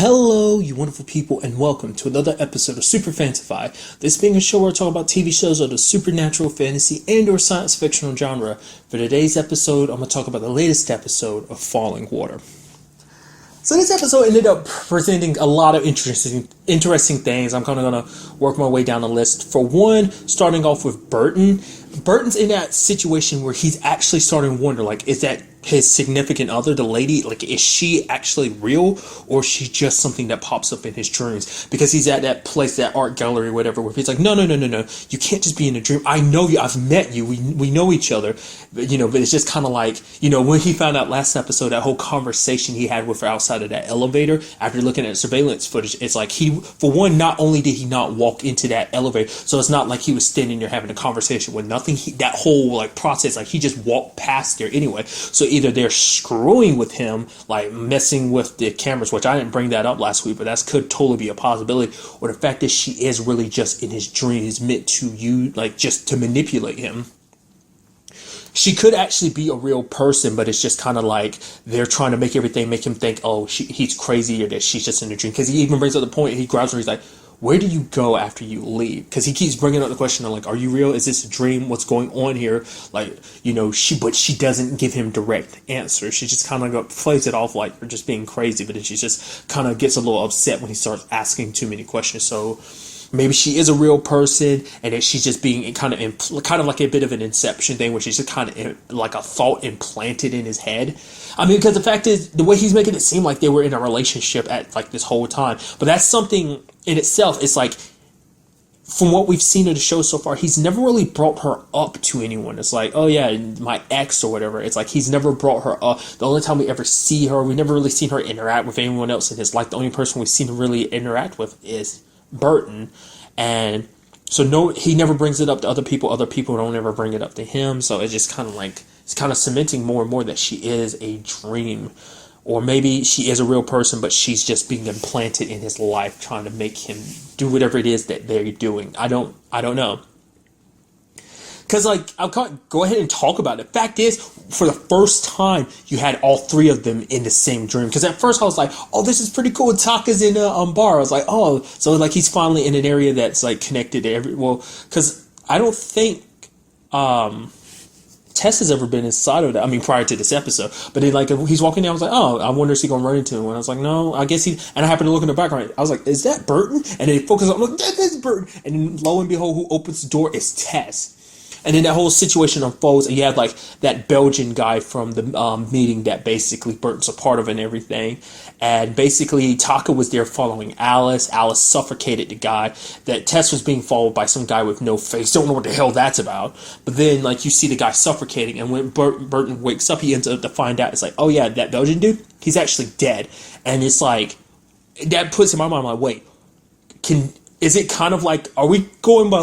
Hello, you wonderful people, and welcome to another episode of Super-Fanta-Fi. This being a show where I talk about TV shows of the supernatural, fantasy, and/or science fictional genre. For today's episode, I'm going to talk about the latest episode of Falling Water. So this episode ended up presenting a lot of interesting things. I'm kind of going to work my way down the list. For one, starting off with Burton. Burton's in that situation where he's actually starting to wonder, like, is that his significant other, the lady, like, is she actually real, or is she just something that pops up in his dreams? Because he's at that place, that art gallery, whatever, where he's like, no, you can't just be in a dream. I know you, I've met you, we know each other, but it's just kind of like, when he found out last episode, that whole conversation he had with her outside of that elevator, after looking at surveillance footage, it's like for one, not only did he not walk into that elevator, so it's not like he was standing there having a conversation with nothing, that whole, process, he just walked past there anyway. So either they're screwing with him, like messing with the cameras, which I didn't bring that up last week, but that could totally be a possibility, or the fact that she is really just in his dreams, meant to just to manipulate him. She could actually be a real person, but it's just kind of like they're trying to make him think, oh, he's crazy, or that she's just in a dream. Because he even brings up the point, he grabs her, he's like, where do you go after you leave? Because he keeps bringing up the question of, are you real? Is this a dream? What's going on here? But she doesn't give him direct answers. She just kind of plays it off like you're just being crazy, but then she just kind of gets a little upset when he starts asking too many questions. So maybe she is a real person, and that she's just being kind of like a bit of an inception thing, where she's just kind of like a thought implanted in his head. I mean, because the fact is, the way he's making it seem like they were in a relationship at this whole time, but that's something in itself. It's like, from what we've seen of the show so far, he's never really brought her up to anyone. It's like, oh yeah, my ex or whatever. It's like he's never brought her up. The only time we ever see her, we've never really seen her interact with anyone else in his life. The only person we've seen her really interact with is Burton, and so no, he never brings it up to other people. Other people don't ever bring it up to him. So it's just kind of like, it's kind of cementing more and more that she is a dream, or maybe she is a real person, but she's just being implanted in his life, trying to make him do whatever it is that they're doing. I don't know. Because, I'll go ahead and talk about it. Fact is, for the first time, you had all three of them in the same dream. Because at first I was like, oh, this is pretty cool. Taka's in a bar. I was like, oh, so he's finally in an area that's connected to because I don't think Tess has ever been inside of that. I mean, prior to this episode. But then, he's walking down, I was like, oh, I wonder if he's going to run into him. And I was like, no, I guess and I happened to look in the background. I was like, is that Burton? And then he focused on, that is Burton. And then lo and behold, who opens the door is Tess. And then that whole situation unfolds, and you have that Belgian guy from the meeting that basically Burton's a part of and everything. And basically Taka was there following Alice. Alice suffocated the guy. That Tess was being followed by some guy with no face. Don't know what the hell that's about. But then you see the guy suffocating, and when Burton wakes up, he ends up to find out, it's like, oh yeah, that Belgian dude, he's actually dead. And it's like, that puts in my mind, I'm like, wait, is it kind of like, are we going by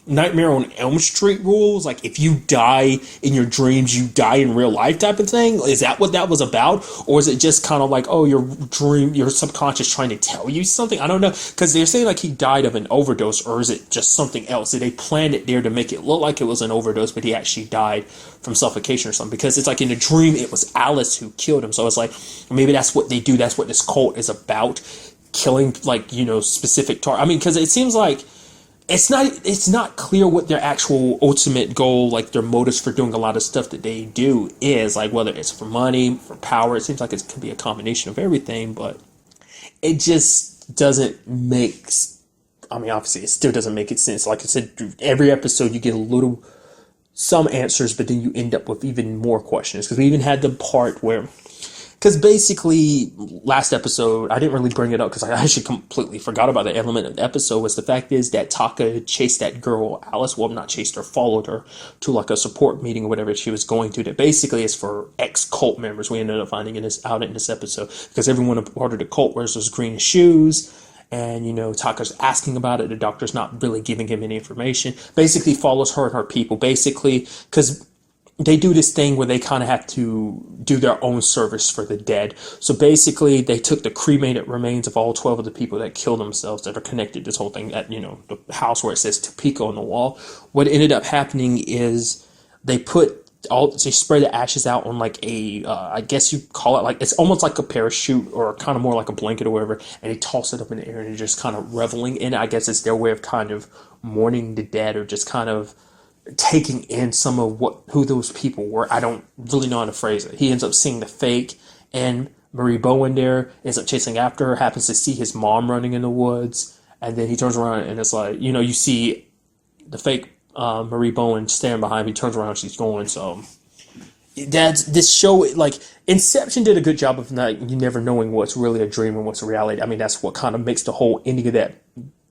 Nightmare on Elm Street rules? If you die in your dreams, you die in real life type of thing? Is that what that was about? Or is it just kind of like, oh, your subconscious trying to tell you something? I don't know. Because they're saying he died of an overdose, or is it just something else? Did they planned it there to make it look like it was an overdose, but he actually died from suffocation or something? Because it's in a dream, it was Alice who killed him. So it's maybe that's what they do. That's what this cult is about. Killing specific target. I mean, because it seems like it's not clear what their actual ultimate goal, their motives for doing a lot of stuff that they do is, whether it's for money, for power. It seems like it could be a combination of everything, but it just doesn't make. I mean, obviously, it still doesn't make sense. Like I said, every episode you get some answers, but then you end up with even more questions. Because we even had the part where. Because basically, last episode, I didn't really bring it up because I actually completely forgot about the element of the episode, was the fact is that Taka chased that girl, Alice, well, not chased her, followed her to a support meeting or whatever she was going to, that basically is for ex-cult members. We ended up finding out in this episode, because everyone part of the cult wears those green shoes, and, Taka's asking about it, the doctor's not really giving him any information, basically follows her and her people, basically, because they do this thing where they kind of have to do their own service for the dead. So basically, they took the cremated remains of all 12 of the people that killed themselves that are connected to this whole thing at, the house where it says Topeka on the wall. What ended up happening is they put they spray the ashes out on like a I guess you call it, like it's almost like a parachute or kind of more like a blanket or whatever, and they toss it up in the air and they're just kind of reveling in it. I guess it's their way of kind of mourning the dead, or just kind of taking in some of who those people were. I don't really know how to phrase it. He ends up seeing the fake, and Marie Bowen there ends up chasing after her, happens to see his mom running in the woods, and then he turns around and it's like, you see the fake Marie Bowen standing behind him. He turns around, she's going. So this show, like Inception did a good job of not you never knowing what's really a dream and what's a reality. I mean, that's what kind of makes the whole ending of that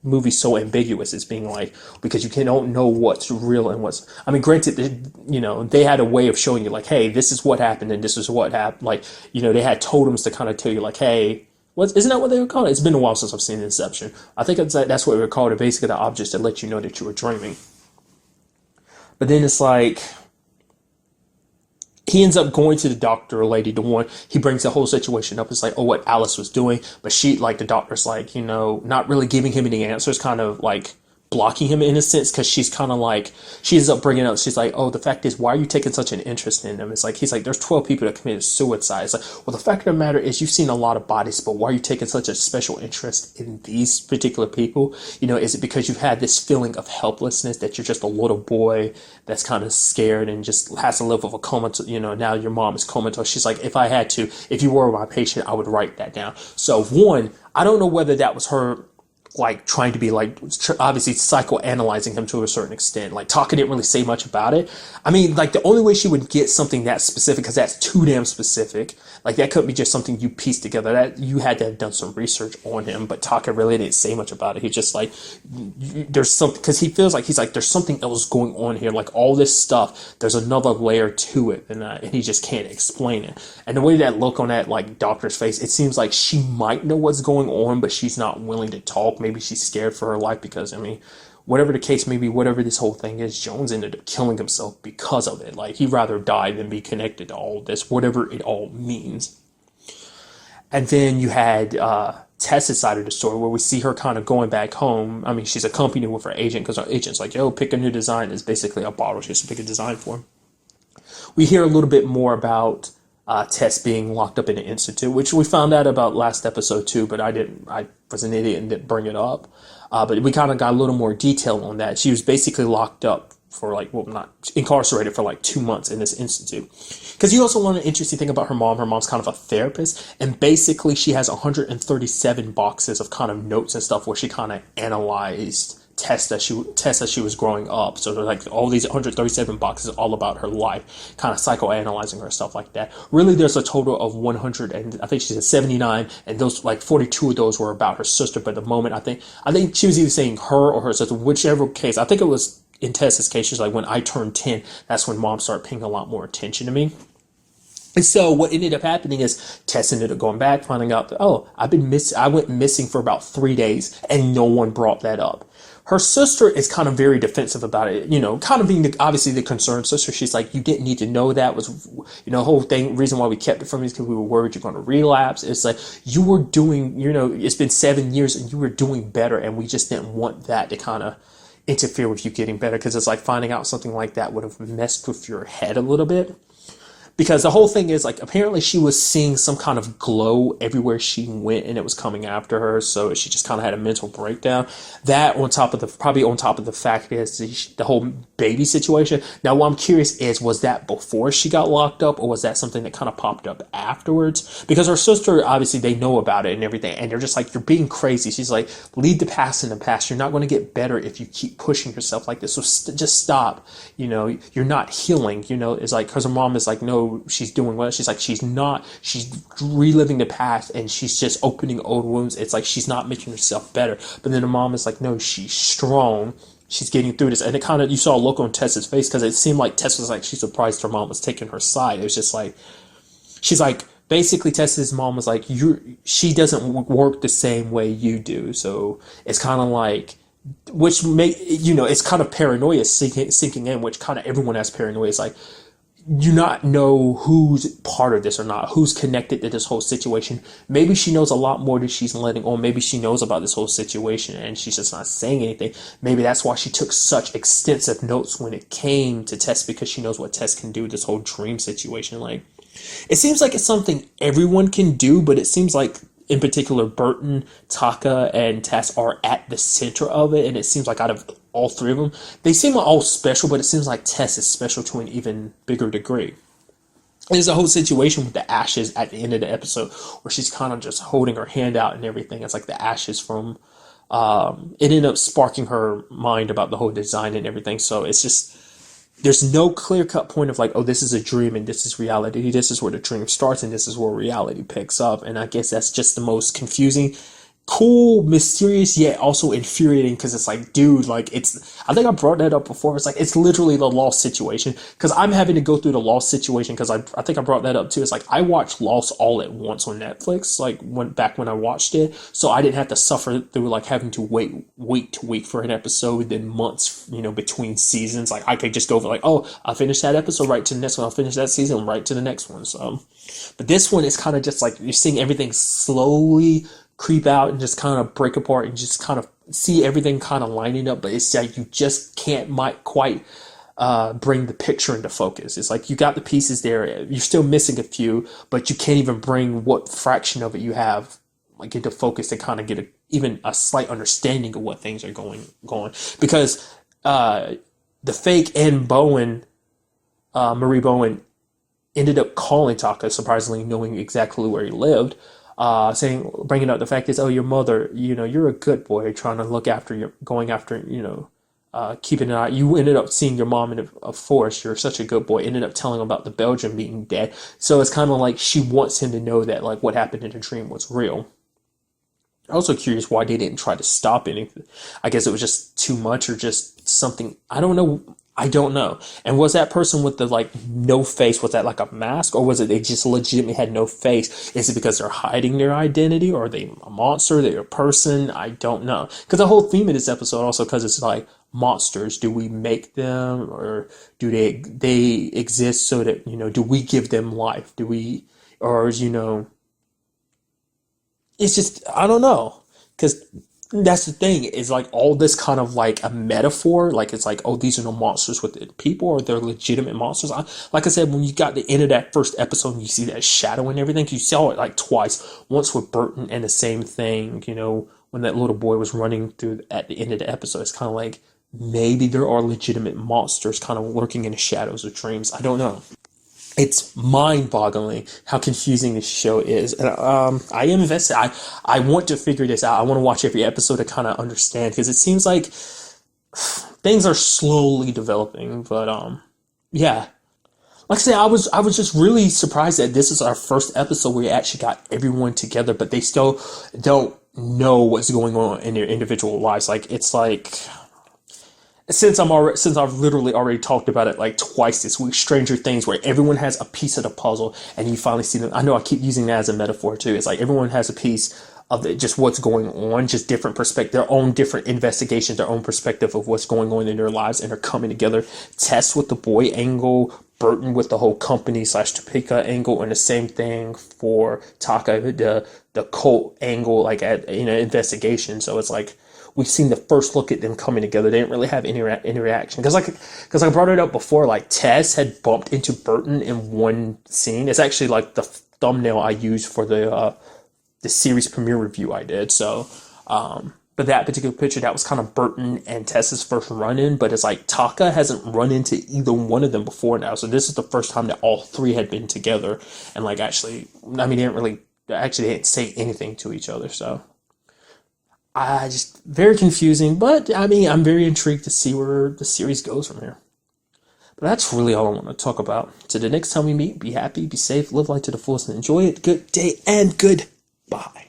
movie so ambiguous. It's being like, because you don't know what's real and what's, I mean, granted, they had a way of showing you like, hey, this is what happened and this is what happened. Like, they had totems to kind of tell you like, hey, isn't that what they were called? It's been a while since I've seen Inception. I think that's what they were called. It basically the objects that let you know that you were dreaming. But then it's like, he ends up going to the doctor lady, the one, he brings the whole situation up. It's like, oh, what Alice was doing. But the doctor's like, not really giving him any answers, kind of like blocking him in a sense, because she's kind of like, she ends up bringing up, she's like, oh, the fact is, why are you taking such an interest in them? It's like, he's like, there's 12 people that committed suicide. It's like, well, the fact of the matter is, you've seen a lot of bodies, but why are you taking such a special interest in these particular people? Is it because you've had this feeling of helplessness, that you're just a little boy that's kind of scared and just has to live with a comatose, now your mom is comatose. She's like, if you were my patient, I would write that down. So one, I don't know whether that was her like trying to be like obviously psychoanalyzing him to a certain extent. Like Taka didn't really say much about it. I mean, like the only way she would get something that specific, because that's too damn specific, like that couldn't be just something you pieced together. That you had to have done some research on him. But Taka really didn't say much about it. He's just like, there's something, because he feels like, he's like, there's something else going on here. Like all this stuff, there's another layer to it, and he just can't explain it. And the way that look on that like doctor's face, it seems like she might know what's going on, but she's not willing to talk. Maybe she's scared for her life, because I mean, whatever the case may be, whatever this whole thing is, Jones ended up killing himself because of it. Like he'd rather die than be connected to all this, whatever it all means. And then you had Tessa's side of the story, where we see her kind of going back home. I mean, she's accompanied with her agent, because her agent's like, yo, pick a new design. It's basically a bottle. She has to pick a design for him. We hear a little bit more about Tess being locked up in an institute, which we found out about last episode too, but I was an idiot and didn't bring it up. But we kind of got a little more detail on that. She was basically locked up for not incarcerated for like 2 months in this institute. Because you also learn an interesting thing about her mom. Her mom's kind of a therapist, and basically she has 137 boxes of kind of notes and stuff where she kind of analyzed Tess as she was growing up. So they're like all these 137 boxes all about her life, kind of psychoanalyzing her, stuff like that. Really, there's a total of 100, and I think she said 79, and those like 42 of those were about her sister. But at the moment, I think she was either saying her or her sister, whichever case. I think it was in Tess's case. She's like, when I turned 10, that's when mom started paying a lot more attention to me. And so what ended up happening is Tess ended up going back, finding out that, oh, I went missing for about 3 days, and no one brought that up. Her sister is kind of very defensive about it, kind of being obviously the concerned sister. She's like, you didn't need to know that. Was, the whole thing, reason why we kept it from you is because we were worried you're going to relapse. It's like, you were doing, it's been 7 years and you were doing better, and we just didn't want that to kind of interfere with you getting better, because it's like finding out something like that would have messed with your head a little bit. Because the whole thing is, like, apparently she was seeing some kind of glow everywhere she went, and it was coming after her, so she just kind of had a mental breakdown. That, on top of the fact is the whole baby situation. Now, what I'm curious is, was that before she got locked up, or was that something that kind of popped up afterwards? Because her sister, obviously, they know about it and everything, and they're just like, you're being crazy. She's like, leave the past in the past. You're not going to get better if you keep pushing yourself like this, so just stop. You're not healing. It's like, because her mom is like, no, she's doing well. She's like, she's not. She's reliving the past, and she's just opening old wounds. It's like she's not making herself better. But then the mom is like, no, she's strong. She's getting through this. And it kind of, you saw a look on Tess's face, because it seemed like Tess was like, she's surprised her mom was taking her side. It was just like, she's like, basically Tess's mom was like, she doesn't work the same way you do. So it's kind of like, which it's kind of paranoia sinking in, which kind of everyone has paranoia. It's like, you not know who's part of this or not, who's connected to this whole situation. Maybe she knows a lot more than she's letting on. Maybe she knows about this whole situation and she's just not saying anything. Maybe that's why she took such extensive notes when it came to Tess, because she knows what Tess can do with this whole dream situation. Like, it seems like it's something everyone can do, but it seems like in particular Burton, Taka, and Tess are at the center of it, and it seems like out of all three of them, they seem all special, but it seems like Tess is special to an even bigger degree. There's a whole situation with the ashes at the end of the episode where she's kind of just holding her hand out and everything. It's like the ashes from, it ended up sparking her mind about the whole design and everything. So it's just, there's no clear-cut point of like, oh, this is a dream and this is reality. This is where the dream starts and this is where reality picks up. And I guess that's just the most confusing, cool, mysterious, yet also infuriating, because it's like, dude, like, it's, I think I brought that up before. It's like, it's literally the Lost situation, because I'm having to go through the Lost situation, because I think I brought that up too. It's like, I watched Lost all at once on Netflix, like, back when I watched it, so I didn't have to suffer through, like, having to wait week to week for an episode, then months, between seasons. Like, I could just go for, like, oh, I'll finish that episode, right to the next one, I'll finish that season, right to the next one. So, but this one is kind of just like, you're seeing everything slowly creep out and just kind of break apart and just kind of see everything kind of lining up, but it's like you just might quite bring the picture into focus. It's like you got the pieces there, you're still missing a few, but you can't even bring what fraction of it you have like into focus to kind of get even a slight understanding of what things are going because the fake and Marie Bowen ended up calling Taka, surprisingly knowing exactly where he lived, bringing up the fact is, oh, your mother, you're a good boy, trying to look after keeping an eye. You ended up seeing your mom in a forest. You're such a good boy. Ended up telling him about the Belgian being dead. So it's kind of like she wants him to know that like what happened in the dream was real. I'm also curious why they didn't try to stop anything. I guess it was just too much or just something. I don't know. And was that person with the like no face, was that like a mask, or was it they just legitimately had no face? Is it because they're hiding their identity, or are they a monster? They're a person? I don't know. Because the whole theme of this episode also, because it's like monsters, do we make them, or do they exist so that, do we give them life? Do we, or it's just, I don't know. Because that's the thing, is like all this kind of like a metaphor, like it's like, oh, these are no monsters with the people, or they're legitimate monsters. Like I said, when you got the end of that first episode and you see that shadow and everything, you saw it like twice, once with Burton and the same thing, when that little boy was running through at the end of the episode. It's kind of like maybe there are legitimate monsters kind of lurking in the shadows of dreams. I don't know. It's mind-boggling how confusing this show is, and I am invested. I want to figure this out. I want to watch every episode to kind of understand, because it seems like things are slowly developing. But yeah, like I said, I was just really surprised that this is our first episode where we actually got everyone together, but they still don't know what's going on in their individual lives. Like it's like, since I've literally already talked about it like twice this week, Stranger Things, where everyone has a piece of the puzzle and you finally see them. I know I keep using that as a metaphor too. It's like everyone has a piece of just what's going on, just different perspective, their own different investigations, their own perspective of what's going on in their lives, and they're coming together. Tess with the boy angle, Burton with the whole company / Topeka angle, and the same thing for Taka, the cult angle, like at investigation. So it's like, we've seen the first look at them coming together. They didn't really have any reaction. Because I brought it up before, like Tess had bumped into Burton in one scene. It's actually like the thumbnail I used for the series premiere review I did. So, but that particular picture, that was kind of Burton and Tess's first run-in. But it's like Taka hasn't run into either one of them before now. So this is the first time that all three had been together. And like actually, I mean, they didn't say anything to each other. So just very confusing, but I mean, I'm very intrigued to see where the series goes from here. But that's really all I want to talk about. So the next time we meet, be happy, be safe, live life to the fullest, and enjoy it. Good day and goodbye.